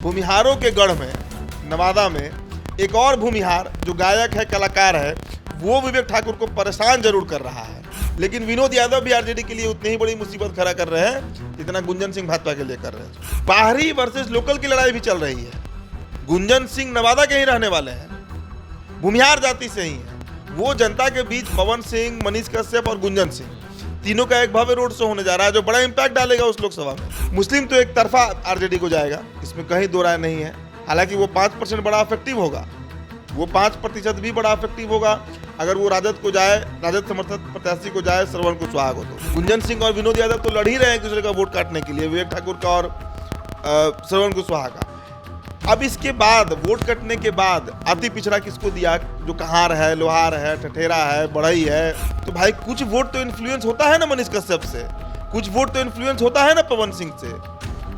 भूमिहारों के गढ़ में नवादा में एक और भूमिहार जो गायक है, कलाकार है, वो विवेक ठाकुर को परेशान जरूर कर रहा है। लेकिन विनोद यादव भी आरजेडी के लिए उतनी ही बड़ी मुसीबत खड़ा कर रहे हैं जितना गुंजन सिंह भाजपा के लिए कर रहे हैं। बाहरी वर्सेस लोकल की लड़ाई भी चल रही है। गुंजन सिंह नवादा के ही रहने वाले हैं, भूमिहार जाति से ही है। वो जनता के बीच पवन सिंह, मनीष कश्यप और गुंजन सिंह तीनों का एक भव्य रोड शो होने जा रहा है जो बड़ा इंपैक्ट डालेगा उस लोकसभा में। मुस्लिम तो एक तरफा आरजेडी को जाएगा, इसमें कहीं दो राय नहीं है। हालांकि वो 5% बड़ा अफेक्टिव होगा, वो 5% भी बड़ा अफेक्टिव होगा अगर वो राजद को जाए, राजद समर्थक प्रत्याशी को जाए, श्रवण कुशवाहा को। तो गुंजन सिंह और विनोद यादव तो लड़ ही रहे हैं एक दूसरे का वोट काटने के लिए, विवेक ठाकुर का और श्रवण कुशवाहा का। अब इसके बाद वोट कटने के बाद अति पिछड़ा किसको दिया, जो कहार है, लोहार है, ठठेरा है, बढ़ई है। तो भाई कुछ वोट तो इन्फ्लुएंस होता है ना मनीष कश्यप से, कुछ वोट तो इन्फ्लुएंस होता है ना पवन सिंह से।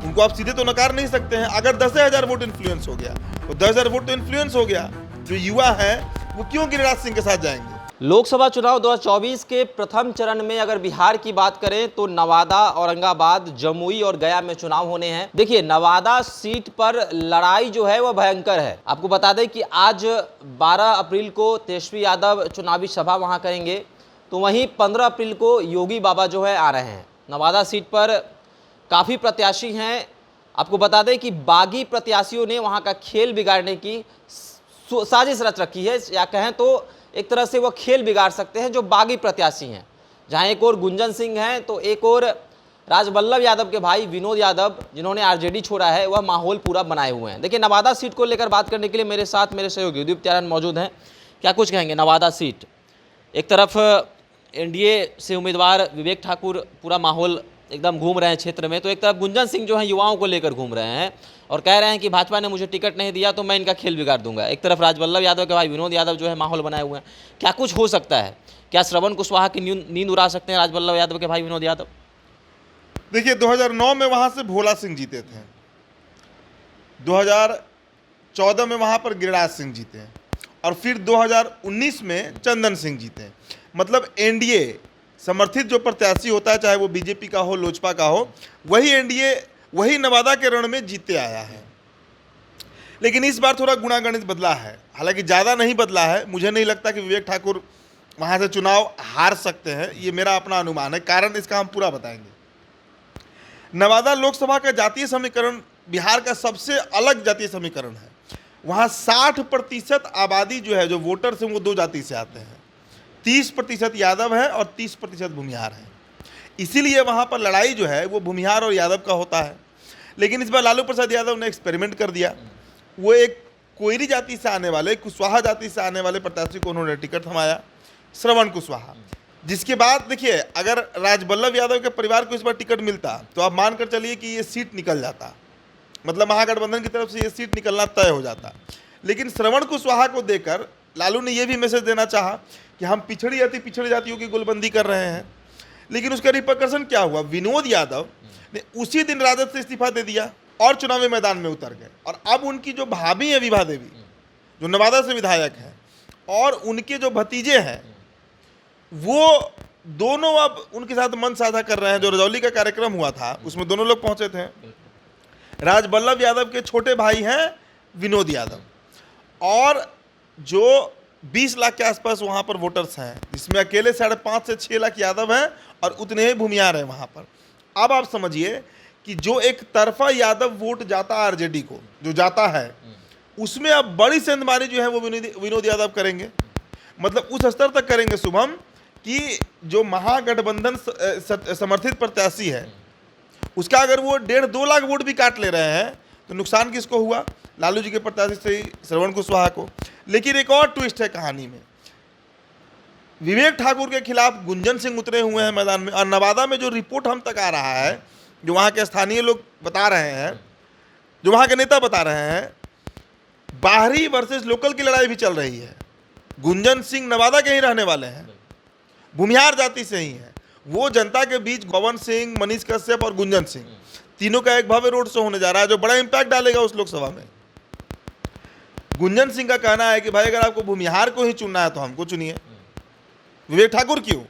उनको आप सीधे तो नकार नहीं सकते हैं। अगर 10,000 वोट इन्फ्लुएंस हो गया तो 10,000 वोट तो इन्फ्लुएंस हो गया। जो युवा है वो क्यों गिरिराज सिंह के साथ जाएंगे। लोकसभा चुनाव 2024 के प्रथम चरण में अगर बिहार की बात करें तो नवादा, औरंगाबाद, जमुई और गया में चुनाव होने हैं। देखिए, नवादा सीट पर लड़ाई जो है वह भयंकर है। आपको बता दें कि आज 12 अप्रैल को तेजस्वी यादव चुनावी सभा वहां करेंगे, तो वहीं 15 अप्रैल को योगी बाबा जो है आ रहे हैं। नवादा सीट पर काफ़ी प्रत्याशी हैं। आपको बता दें कि बागी प्रत्याशियों ने वहाँ का खेल बिगाड़ने की साजिश रच रखी है, या कहें तो एक तरह से वह खेल बिगाड़ सकते हैं जो बागी प्रत्याशी हैं। जहां एक और गुंजन सिंह हैं तो एक और राजवल्लभ यादव के भाई विनोद यादव, जिन्होंने आरजेडी छोड़ा है, वह माहौल पूरा बनाए हुए हैं। देखिए, नवादा सीट को लेकर बात करने के लिए मेरे साथ मेरे सहयोगी उदीप त्यारन मौजूद हैं। क्या कुछ कहेंगे नवादा सीट? एक तरफ एनडीए से उम्मीदवार विवेक ठाकुर पूरा माहौल एकदम घूम रहे हैं क्षेत्र में, तो एक तरफ गुंजन सिंह जो हैं युवाओं को लेकर घूम रहे हैं और कह रहे हैं कि भाजपा ने मुझे टिकट नहीं दिया तो मैं इनका खेल बिगाड़ दूंगा। एक तरफ राजवल्लभ यादव के भाई विनोद यादव जो है माहौल बनाए हुए हैं। क्या कुछ हो सकता है? क्या श्रवण कुशवाहा की नींद उड़ा सकते हैं राजवल्लभ यादव के भाई विनोद यादव? देखिए, 2009 में वहां से भोला सिंह जीते थे, 2014 में वहां पर गिरिराज सिंह जीते हैं और फिर 2019 में चंदन सिंह जीते हैं। मतलब एनडीए समर्थित जो प्रत्याशी होता है, चाहे वो बीजेपी का हो, लोजपा का हो, वही एनडीए वही नवादा के रण में जीते आया है। लेकिन इस बार थोड़ा गुणागणित बदला है, हालांकि ज़्यादा नहीं बदला है। मुझे नहीं लगता कि विवेक ठाकुर वहाँ से चुनाव हार सकते हैं, ये मेरा अपना अनुमान है। कारण इसका हम पूरा बताएंगे। नवादा लोकसभा का जातीय समीकरण बिहार का सबसे अलग जातीय समीकरण है। वहाँ 60% आबादी जो है, जो वोटर्स हैं, वो दो जाति से आते हैं। 30% यादव है और 30% भूमिहार है। इसीलिए वहाँ पर लड़ाई जो है वो भूमिहार और यादव का होता है। लेकिन इस बार लालू प्रसाद यादव ने एक्सपेरिमेंट कर दिया। वो एक कोयरी जाति से आने वाले, कुशवाहा जाति से आने वाले प्रत्याशी को उन्होंने टिकट थमाया, श्रवण कुशवाहा। जिसके बाद देखिए, अगर राजवल्लभ यादव के परिवार को इस बार टिकट मिलता तो आप मानकर चलिए कि ये सीट निकल जाता, मतलब महागठबंधन की तरफ से ये सीट निकलना तय हो जाता। लेकिन श्रवण कुशवाहा को देकर लालू ने यह भी मैसेज देना चाहा कि हम पिछड़ी जातियों की गोलबंदी कर रहे हैं। लेकिन उसका रिपरकशन क्या हुआ? विनोद यादव ने उसी दिन राजद से इस्तीफा दे दिया और चुनावी मैदान में उतर गए। और अब उनकी जो भाभी है विभा देवी, जो नवादा से विधायक हैं, और उनके जो भतीजे हैं, वो दोनों अब उनके साथ मन साझा कर रहे हैं। जो रजौली का कार्यक्रम हुआ था उसमें दोनों लोग पहुंचे थे। राजवल्लभ यादव के छोटे भाई हैं विनोद यादव, और जो 20 लाख के आसपास वहाँ पर वोटर्स हैं, जिसमें अकेले 5.5 से 6 लाख यादव हैं और उतने ही भूमिहार हैं वहाँ पर। अब आप समझिए कि जो एक तरफा यादव वोट जाता है आरजेडी को, जो जाता है, उसमें अब बड़ी सेंधमारी जो है वो विनोद यादव करेंगे। मतलब उस स्तर तक करेंगे शुभम कि जो महागठबंधन समर्थित प्रत्याशी है उसका अगर वो 1.5-2 लाख वोट भी काट ले रहे हैं तो नुकसान किसको हुआ? लालू जी के प्रत्याशी से श्रवण कुशवाहा को। लेकिन एक और ट्विस्ट है कहानी में, विवेक ठाकुर के खिलाफ गुंजन सिंह उतरे हुए हैं मैदान में। और नवादा में जो रिपोर्ट हम तक आ रहा है, जो वहाँ के स्थानीय लोग बता रहे हैं, जो वहाँ के नेता बता रहे हैं, बाहरी वर्सेस लोकल की लड़ाई भी चल रही है। गुंजन सिंह नवादा के ही रहने वाले हैं, भूमिहार जाति से ही है। वो जनता के बीच पवन सिंह, मनीष कश्यप और गुंजन सिंह तीनों का एक भव्य रोड शो होने जा रहा है जो बड़ा इंपैक्ट डालेगा उस लोकसभा में। गुंजन सिंह का कहना है कि भाई अगर आपको भूमिहार को ही चुनना है तो हमको चुनिए, विवेक ठाकुर क्यों?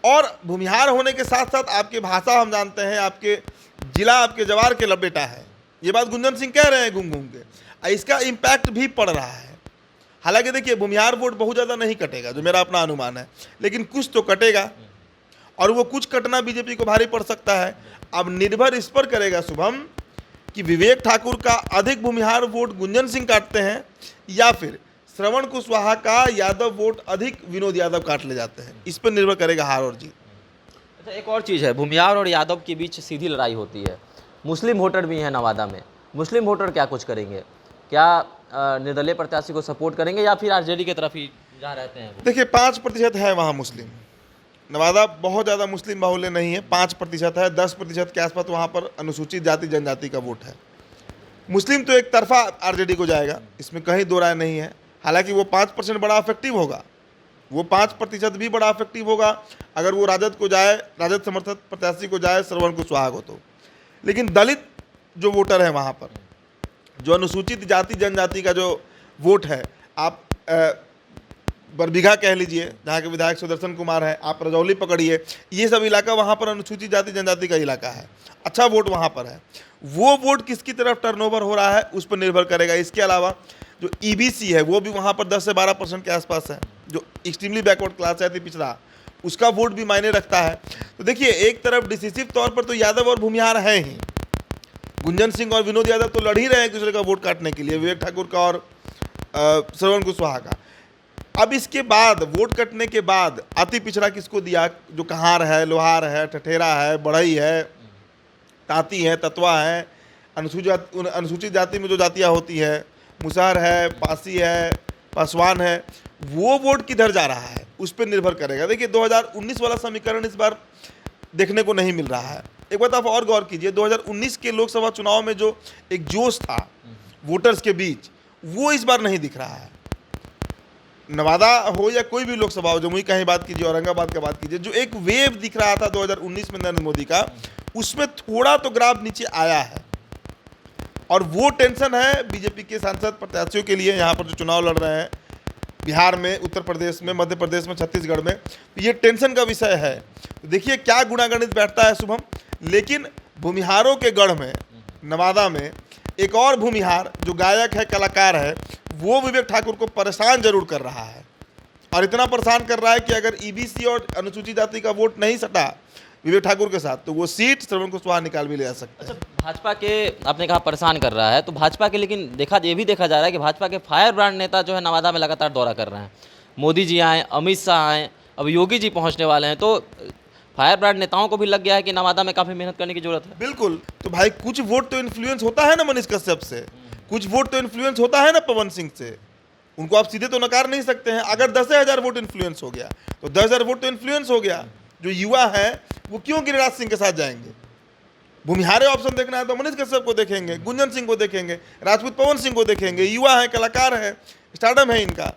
और भूमिहार होने के साथ साथ आपकी भाषा हम जानते हैं, आपके जिला आपके जवार के बेटा है, ये बात गुंजन सिंह कह रहे हैं घूम घूम के, और इसका इम्पैक्ट भी पड़ रहा है। हालांकि देखिए भूमिहार वोट बहुत ज़्यादा नहीं कटेगा, जो मेरा अपना अनुमान है, लेकिन कुछ तो कटेगा, और वो कुछ कटना बीजेपी को भारी पड़ सकता है। अब निर्भर इस पर करेगा शुभम कि विवेक ठाकुर का अधिक भूमिहार वोट गुंजन सिंह काटते हैं, या फिर श्रवण कुशवाहा का यादव वोट अधिक विनोद यादव काट ले जाते हैं। इस पर निर्भर करेगा हार और जीत। अच्छा, एक और चीज़ है, भूमिहार और यादव के बीच सीधी लड़ाई होती है। मुस्लिम वोटर भी हैं नवादा में, मुस्लिम वोटर क्या कुछ करेंगे? क्या निर्दलीय प्रत्याशी को सपोर्ट करेंगे या फिर आरजेडी की तरफ ही जहाँ रहते हैं? देखिए 5% है वहाँ मुस्लिम। नवादा बहुत ज़्यादा मुस्लिम बाहुल्य नहीं है, 5% है। 10% के आसपास वहाँ पर अनुसूचित जाति जनजाति का वोट है। मुस्लिम तो एक तरफा आरजेडी को जाएगा, इसमें कहीं दो राय नहीं है। हालांकि वो 5% बड़ा अफेक्टिव होगा, वो 5% भी बड़ा अफेक्टिव होगा अगर वो राजद को जाए, राजद समर्थक प्रत्याशी को जाए, श्रवण कुशवाहा को तो। लेकिन दलित जो वोटर है वहाँ पर, जो अनुसूचित जाति जनजाति का जो वोट है, आप बरबीघा कह लीजिए जहाँ के विधायक सुदर्शन कुमार हैं, आप रजौली पकड़िए, ये सब इलाका वहाँ पर अनुसूचित जाति जनजाति का इलाका है, अच्छा वोट वहाँ पर है। वो वोट किसकी तरफ टर्नओवर हो रहा है उस पर निर्भर करेगा। इसके अलावा जो ईबीसी है वो भी वहाँ पर 10 से 12% के आसपास है, जो एक्सट्रीमली बैकवर्ड क्लास है, अति पिछड़ा, उसका वोट भी मायने रखता है। तो देखिए एक तरफ डिसिसिव तौर पर तो यादव और भूमिहार हैं ही, गुंजन सिंह और विनोद यादव तो लड़ ही रहे हैं एक दूसरे का वोट काटने के लिए, विवेक ठाकुर का और श्रवण कुशवाहा का। अब इसके बाद वोट कटने के बाद अति पिछड़ा किसको दिया? जो कहार है, लोहार है, ठठेरा है, बढ़ई है, तांती है, ततवा है, अनुसूचित जाति में जो जातियाँ होती है, मुसहर है, पासी है, पासवान है, वो वोट किधर जा रहा है उस पर निर्भर करेगा। देखिए 2019 वाला समीकरण इस बार देखने को नहीं मिल रहा है। एक बात आप और गौर कीजिए, 2019 के लोकसभा चुनाव में जो एक जोश था वोटर्स के बीच, वो इस बार नहीं दिख रहा है। नवादा हो या कोई भी लोकसभा हो, जमुई का ही बात कीजिए, औरंगाबाद का बात कीजिए, जो एक वेव दिख रहा था 2019 में नरेंद्र मोदी का, उसमें थोड़ा तो ग्राफ नीचे आया है। और वो टेंशन है बीजेपी के सांसद प्रत्याशियों के लिए, यहाँ पर जो चुनाव लड़ रहे हैं बिहार में, उत्तर प्रदेश में, मध्य प्रदेश में, छत्तीसगढ़ में, तो ये टेंशन का विषय है। तो देखिए क्या गुणागणित बैठता है शुभम। लेकिन भूमिहारों के गढ़ में नवादा में एक और भूमिहार जो गायक है, कलाकार है, वो विवेक ठाकुर को परेशान जरूर कर रहा है, और इतना परेशान कर रहा है कि अगर ईबीसी और अनुसूचित जाति का वोट नहीं सटा विवेक ठाकुर के साथ, तो वो सीट श्रवण कुशवाहा निकाल भी ले जा सकते हैं। अच्छा, भाजपा के आपने कहा परेशान कर रहा है, तो भाजपा के, लेकिन ये भी देखा जा रहा है कि भाजपा के फायर ब्रांड नेता जो है नवादा में लगातार दौरा कर रहे हैं। मोदी जी आए, अमित शाह आए, अब योगी जी पहुंचने वाले हैं, तो फायर ब्रांड नेताओं को भी लग गया है कि नवादा में काफ़ी मेहनत करने की जरूरत है। बिल्कुल, तो भाई कुछ वोट तो इन्फ्लुएंस होता है ना मनीष कश्यप से, कुछ वोट तो इन्फ्लुएंस होता है ना पवन सिंह से, उनको आप सीधे तो नकार नहीं सकते हैं। अगर 10,000 वोट इन्फ्लुएंस हो गया तो 10,000 वोट तो इन्फ्लुएंस हो गया। जो युवा है वो क्यों गिरिराज सिंह के साथ जाएंगे? भूमिहारे ऑप्शन देखना है तो मनीष कश्यप को देखेंगे, गुंजन सिंह को देखेंगे, राजपूत पवन सिंह को देखेंगे। युवा है, कलाकार है, स्टार्टअप है इनका।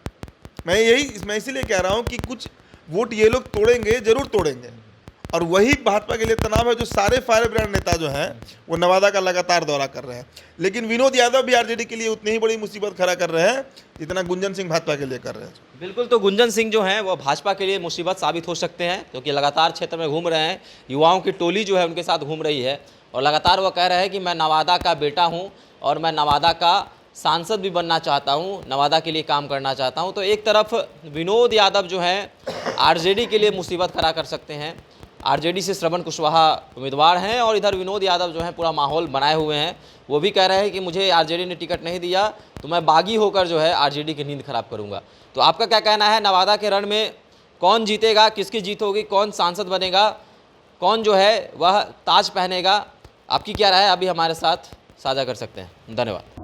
मैं इसीलिए कह रहा हूँ कि कुछ वोट ये लोग तोड़ेंगे, जरूर तोड़ेंगे, और वही भाजपा के लिए तनाव है जो सारे फायर ब्रांड नेता जो हैं वो नवादा का लगातार दौरा कर रहे हैं। लेकिन विनोद यादव भी आरजेडी के लिए उतनी ही बड़ी मुसीबत खड़ा कर रहे हैं जितना गुंजन सिंह भाजपा के लिए कर रहे हैं। बिल्कुल, तो गुंजन सिंह जो हैं वो भाजपा के लिए मुसीबत साबित हो सकते हैं, क्योंकि लगातार क्षेत्र में घूम रहे हैं, युवाओं की टोली जो है उनके साथ घूम रही है, और लगातार वो कह रहे हैं कि मैं नवादा का बेटा हूँ और मैं नवादा का सांसद भी बनना चाहता हूँ, नवादा के लिए काम करना चाहता हूँ। तो एक तरफ विनोद यादव जो हैं आरजेडी के लिए मुसीबत खड़ा कर सकते हैं, आरजेडी से श्रवण कुशवाहा उम्मीदवार हैं, और इधर विनोद यादव जो हैं पूरा माहौल बनाए हुए हैं। वो भी कह रहे हैं कि मुझे आरजेडी ने टिकट नहीं दिया तो मैं बागी होकर जो है आरजेडी की नींद खराब करूंगा। तो आपका क्या कहना है, नवादा के रण में कौन जीतेगा, किसकी जीत होगी, कौन सांसद बनेगा, कौन जो है वह ताज पहनेगा? आपकी क्या राय है, अभी हमारे साथ साझा कर सकते हैं। धन्यवाद।